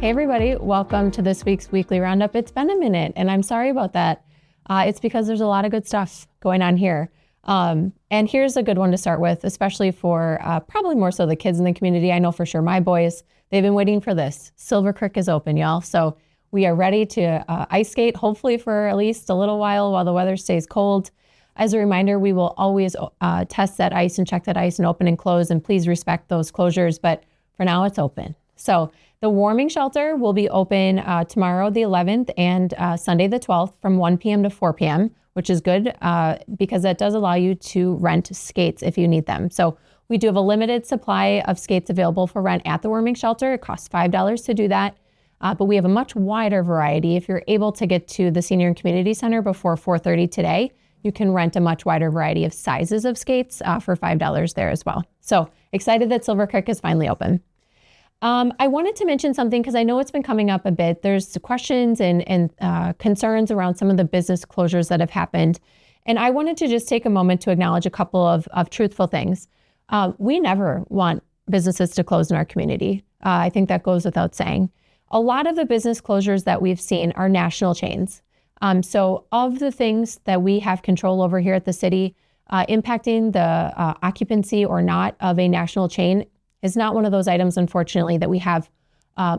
Hey everybody, welcome to this week's Weekly Roundup. It's been a minute and I'm sorry about that. It's because there's a lot of good stuff going on here. And here's a good one to start with, especially for probably more so the kids in the community. I know for sure my boys, they've been waiting for this. Silver Creek is open, y'all. So we are ready to ice skate, hopefully for at least a little while the weather stays cold. As a reminder, we will always test that ice and check that ice and open and close, and please respect those closures. But for now, it's open. So the warming shelter will be open tomorrow, the 11th, and Sunday, the 12th, from 1 p.m. to 4 p.m., which is good because that does allow you to rent skates if you need them. So we do have a limited supply of skates available for rent at the warming shelter. It costs $5 to do that, but we have a much wider variety. If you're able to get to the Senior and Community Center before 4:30 today, you can rent a much wider variety of sizes of skates for $5 there as well. So excited that Silver Creek is finally open. I wanted to mention something because I know it's been coming up a bit. There's questions and concerns around some of the business closures that have happened. And I wanted to just take a moment to acknowledge a couple of truthful things. We never want businesses to close in our community. I think that goes without saying. A lot of the business closures that we've seen are national chains. So of the things that we have control over here at the city, impacting the occupancy or not of a national chain is not one of those items, unfortunately, that we have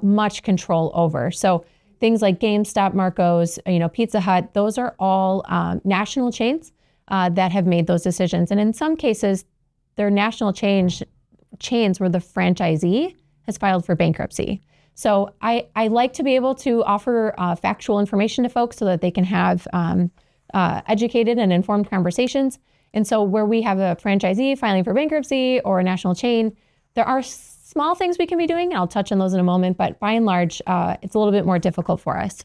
much control over. So things like GameStop, Marco's, Pizza Hut, those are all national chains that have made those decisions. And in some cases, they're national chains where the franchisee has filed for bankruptcy. So I like to be able to offer factual information to folks so that they can have educated and informed conversations. And so where we have a franchisee filing for bankruptcy or a national chain, there are small things we can be doing. I'll touch on those in a moment, but by and large, it's a little bit more difficult for us.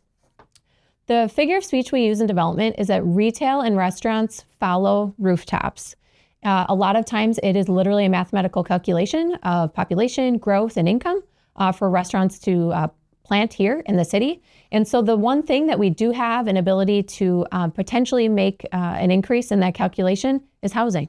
The figure of speech we use in development is that retail and restaurants follow rooftops. A lot of times it is literally a mathematical calculation of population, growth, and income for restaurants to plant here in the city. And so the one thing that we do have an ability to potentially make an increase in that calculation is housing.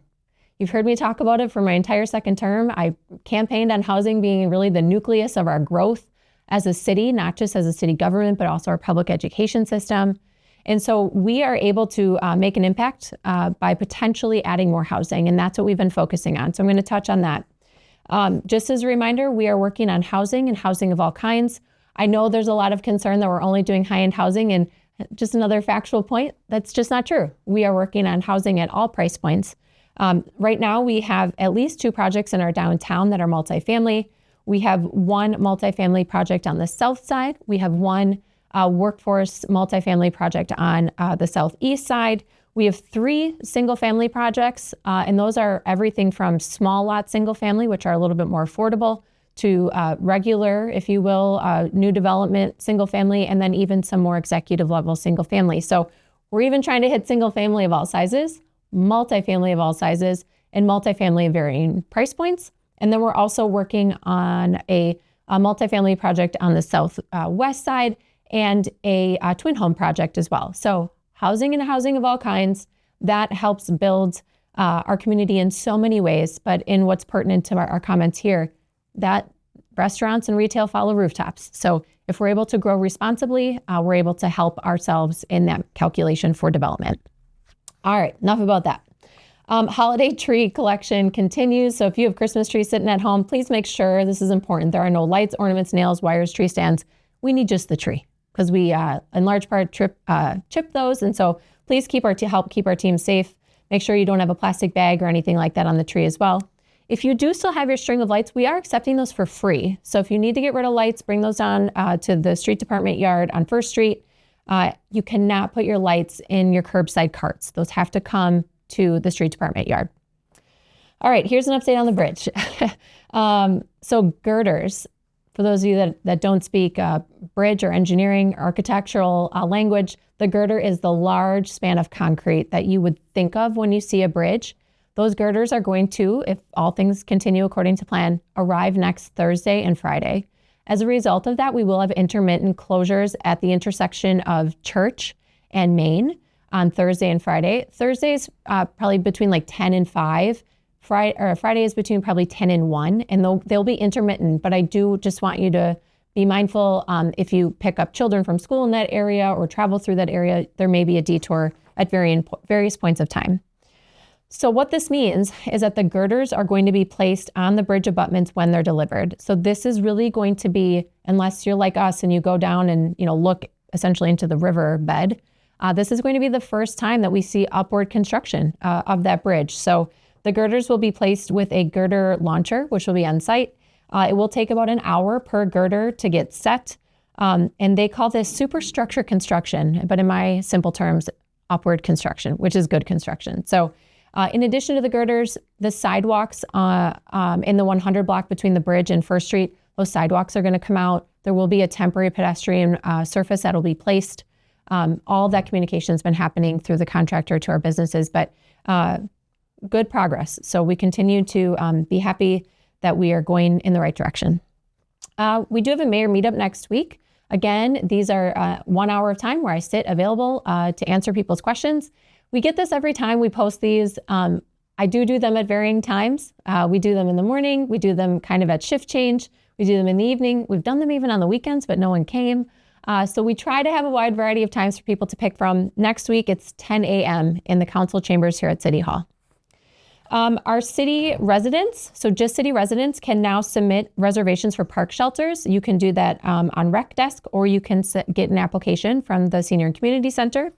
You've heard me talk about it for my entire second term. I campaigned on housing being really the nucleus of our growth as a city, not just as a city government, but also our public education system. And so we are able to make an impact by potentially adding more housing, and that's what we've been focusing on. So I'm going to touch on that. Just as a reminder, we are working on housing and housing of all kinds. I know there's a lot of concern that we're only doing high-end housing, and just another factual point, that's just not true. We are working on housing at all price points. Right now, we have at least 2 projects in our downtown that are multifamily. We have one multifamily project on the south side. We have one workforce multifamily project on the southeast side. We have 3 single-family projects, and those are everything from small lot single-family, which are a little bit more affordable, to regular, if you will, new development single-family, and then even some more executive-level single-family. So we're even trying to hit single-family of all sizes, multifamily of all sizes, and multifamily of varying price points. And then we're also working on a multifamily project on the southwest side and a twin home project as well. So housing and housing of all kinds, that helps build our community in so many ways. But in what's pertinent to our comments here, that restaurants and retail follow rooftops. So if we're able to grow responsibly, we're able to help ourselves in that calculation for development. All right, enough about that. Holiday tree collection continues. So if you have Christmas trees sitting at home, please make sure, this is important, there are no lights, ornaments, nails, wires, tree stands. We need just the tree because we, in large part, chip those. And so please help keep our team safe. Make sure you don't have a plastic bag or anything like that on the tree as well. If you do still have your string of lights, we are accepting those for free. So if you need to get rid of lights, bring those on to the street department yard on First Street. You cannot put your lights in your curbside carts. Those have to come to the street department yard. All right, here's an update on the bridge. So girders, for those of you that don't speak bridge or engineering, architectural language, the girder is the large span of concrete that you would think of when you see a bridge. Those girders are going to, if all things continue according to plan, arrive next Thursday and Friday. As a result of that, we will have intermittent closures at the intersection of Church and Main on Thursday and Friday. Thursday is probably between like 10 and 5. Friday is between probably 10 and 1, and they'll be intermittent, but I do just want you to Be mindful if you pick up children from school in that area or travel through that area, there may be a detour at various points of time. So what this means is that the girders are going to be placed on the bridge abutments when they're delivered. So this is really going to be, unless you're like us and you go down and look essentially into the river bed, this is going to be the first time that we see upward construction of that bridge. So the girders will be placed with a girder launcher, which will be on site. It will take about an hour per girder to get set. And they call this superstructure construction, but in my simple terms, upward construction, which is good construction. So in addition to the girders, the sidewalks in the 100 block between the bridge and First Street, those sidewalks are going to come out. There will be a temporary pedestrian surface that will be placed. All of that communication has been happening through the contractor to our businesses, but good progress. So we continue to be happy that we are going in the right direction. We do have a mayor meetup next week. Again, these are 1 hour of time where I sit available to answer people's questions. We get this every time we post these. I do them at varying times. We do them in the morning. We do them kind of at shift change. We do them in the evening. We've done them even on the weekends, but no one came. So we try to have a wide variety of times for people to pick from. Next week, it's 10 a.m. in the council chambers here at City Hall. Our city residents, so just city residents, can now submit reservations for park shelters. You can do that on Rec Desk, or you can get an application from the Senior and Community Center.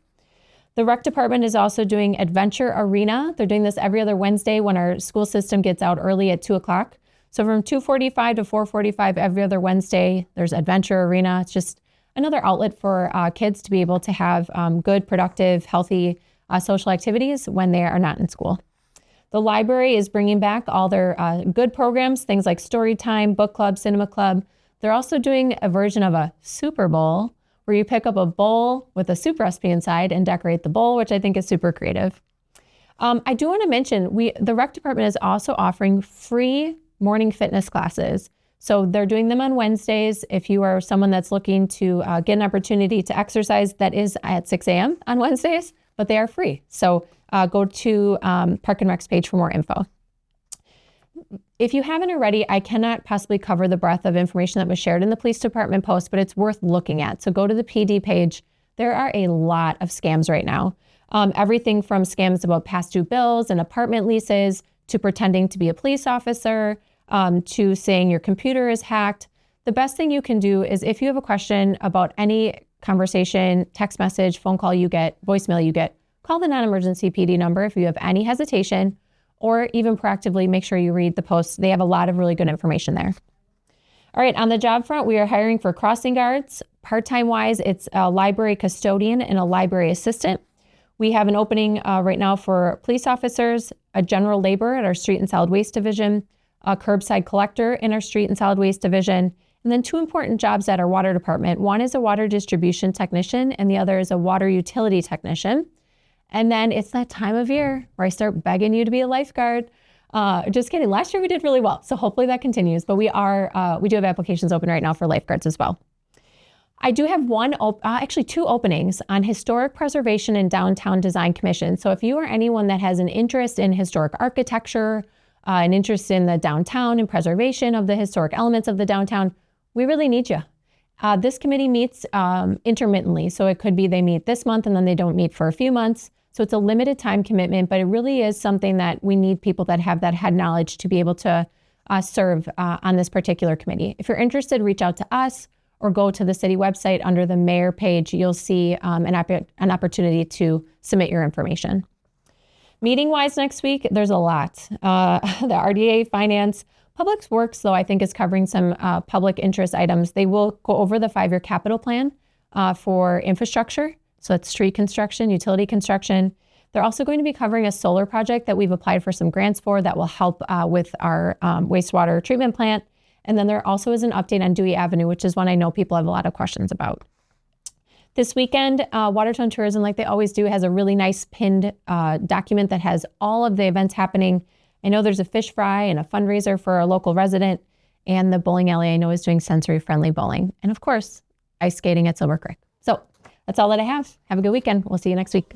The Rec Department is also doing Adventure Arena. They're doing this every other Wednesday when our school system gets out early at 2 o'clock. So from 2:45 to 4:45 every other Wednesday, there's Adventure Arena. It's just another outlet for kids to be able to have good, productive, healthy social activities when they are not in school. The library is bringing back all their good programs, things like story time, book club, cinema club. They're also doing a version of a Super Bowl where you pick up a bowl with a soup recipe inside and decorate the bowl, which I think is super creative. I do want to mention, the rec department is also offering free morning fitness classes. So they're doing them on Wednesdays. If you are someone that's looking to get an opportunity to exercise, that is at 6 a.m. on Wednesdays, but they are free. So go to Park and Rec's page for more info. If you haven't already, I cannot possibly cover the breadth of information that was shared in the police department post, but it's worth looking at. So go to the PD page. There are a lot of scams right now. Everything from scams about past due bills and apartment leases to pretending to be a police officer, to saying your computer is hacked. The best thing you can do is if you have a question about any conversation, text message, phone call you get, voicemail you get, call the non-emergency PD number if you have any hesitation, or even proactively make sure you read the posts. They have a lot of really good information there. All right, on the job front, we are hiring for crossing guards. Part-time wise, it's a library custodian and a library assistant. We have an opening right now for police officers, a general laborer at our street and solid waste division, a curbside collector in our street and solid waste division, and then two important jobs at our water department. One is a water distribution technician, and the other is a water utility technician. And then it's that time of year where I start begging you to be a lifeguard. Just kidding. Last year we did really well, so hopefully that continues. But we do have applications open right now for lifeguards as well. I do have actually two openings on Historic Preservation and Downtown Design Commission. So if you are anyone that has an interest in historic architecture, an interest in the downtown and preservation of the historic elements of the downtown, we really need you. This committee meets intermittently. So it could be they meet this month and then they don't meet for a few months. So it's a limited time commitment, but it really is something that we need people that have that head knowledge to be able to serve on this particular committee. If you're interested, reach out to us or go to the city website under the mayor page. You'll see an opportunity to submit your information. Meeting-wise next week, there's a lot. The RDA, Finance, Public Works, though, I think is covering some public interest items. They will go over the 5-year capital plan for infrastructure. So it's street construction, utility construction. They're also going to be covering a solar project that we've applied for some grants for that will help with our wastewater treatment plant. And then there also is an update on Dewey Avenue, which is one I know people have a lot of questions about. This weekend, Watertown Tourism, like they always do, has a really nice pinned document that has all of the events happening. I know there's a fish fry and a fundraiser for a local resident, and the bowling alley I know is doing sensory-friendly bowling. And of course, ice skating at Silver Creek. So that's all that I have. Have a good weekend. We'll see you next week.